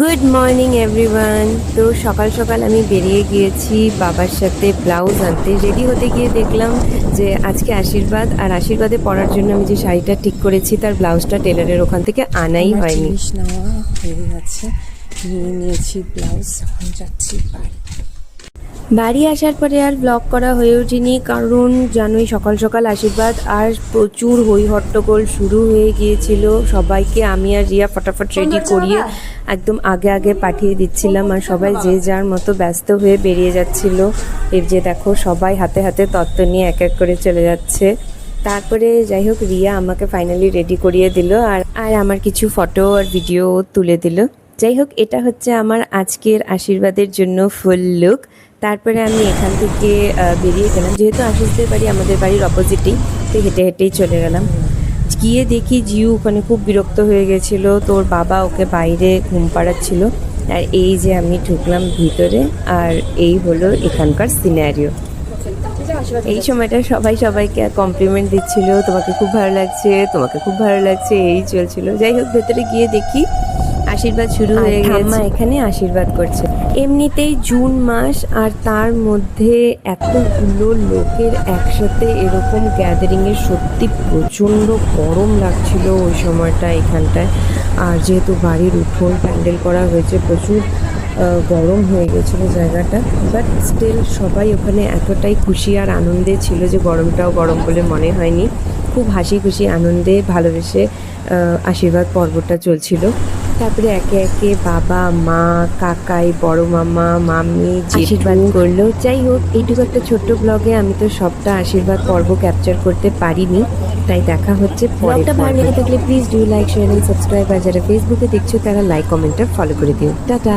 Good morning everyone. তো সকাল সকাল আমি বেরিয়ে গিয়েছি বাবার সাথে ব্লাউজ আনতে। রেডি হতে গিয়ে দেখলাম যে আজকে আশীর্বাদ, আর আশীর্বাদে পরার জন্য আমি যে শাড়িটা ঠিক করেছি তার ব্লাউজটা টেলারের ওখান থেকে আনাই আমার হয়নি। জিনিস নেওয়া হয়ে গেছে, নিয়ে নিয়েছি ব্লাউজ, এখন যাচ্ছি বাড়ি। বাড়ি আসার পরে আর ব্লগ করা হয়ে ওঠেনি, কারণ জানোই সকাল সকাল আশীর্বাদ আর প্রচুর হই হট্টগোল শুরু হয়ে গিয়েছিল। সবাইকে আমি আর রিয়া ফটাফট রেডি করিয়ে একদম আগে আগে পাঠিয়ে দিচ্ছিলাম, আর সবাই যে যার মতো ব্যস্ত হয়ে বেরিয়ে যাচ্ছিল। এই যে দেখো সবাই হাতে হাতে তত্ত্ব নিয়ে এক এক করে চলে যাচ্ছে। তারপরে যাই হোক রিয়া আমাকে ফাইনালি রেডি করিয়ে দিল, আর আমার কিছু ফটো আর ভিডিও তুলে দিল। যাই হোক, এটা হচ্ছে আমার আজকের আশীর্বাদের জন্য ফুল লুক। তারপরে আমি এখান থেকে বেরিয়ে গেলাম, যেহেতু আশিসদের বাড়ি আমাদের বাড়ির অপোজিটেই, তো হেঁটে হেঁটেই চলে গেলাম। গিয়ে দেখি জিউ ওখানে খুব বিরক্ত হয়ে গেছিলো, তোর বাবা ওকে বাইরে ঘুম পাড়াচ্ছিল। আর এই যে আমি ঢুকলাম ভিতরে, আর এই হলো এখানকার সিনারিও। এই সময়টা সবাই সবাইকে কমপ্লিমেন্ট দিচ্ছিল, তোমাকে খুব ভালো লাগছে, তোমাকে খুব ভালো লাগছে, এই চলছিল। যাই হোক, ভেতরে গিয়ে দেখি আশীর্বাদ শুরু হয়ে গেছে। ঠাম্মা এখানে আশীর্বাদ করছে। এমনিতেই জুন মাস, আর তার মধ্যে এতগুলো লোকের একসাথে এরকম গ্যাদারিংয়ে সত্যি প্রচণ্ড গরম লাগছিল ওই সময়টা এখানটায়। আর যেহেতু বাড়ির উঠোন প্যান্ডেল করা হয়েছে, প্রচুর গরম হয়ে গেছিলো জায়গাটা। বাট স্টিল সবাই ওখানে এতটাই খুশি আর আনন্দে ছিল যে গরমটাও গরম বলে মনে হয়নি। খুব হাসি খুশি আনন্দে ভালোবেসে আশীর্বাদ পর্বটা চলছিল। তারপরে একে একে বাবা, মা, কাকাই, বড় মামা, মামি আশীর্বাদ করলো। যাই হোক, এইটুকু একটা ছোট্ট ব্লগে আমি তো সবটা আশীর্বাদ পর্ব ক্যাপচার করতে পারিনি, তাই দেখা হচ্ছে পরেরটা। ভালো লেগে থাকলে please do like, share and subscribe. আর যারা ফেসবুকে দেখছো তারা লাইক, কমেন্ট আর ফলো করে দিও। টাটা।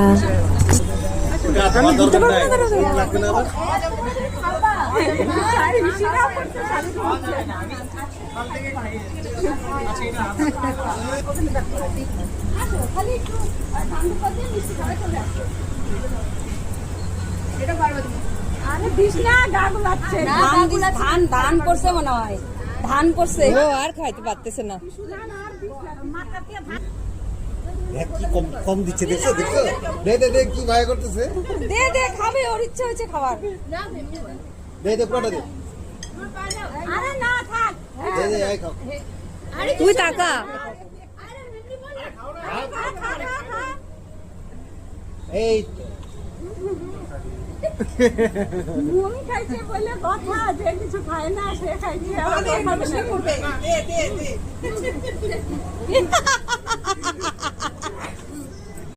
ধান করছে মনে হয়, ধান করছে ও আর খাইতে পারতেছে না। কি কম দিচ্ছে, দেখছো দেখছো, দে দে দে কি ভাই করতেছে, দে দে খাবে, ওর ইচ্ছা হয়েছে খাবার। দে দে পুরোটা দে, আরে না থাক, দে দে আই খাও। তুই টাকা এই মুই খাইছে বলে কথা, যে কিছু খায় না সে খাইছে।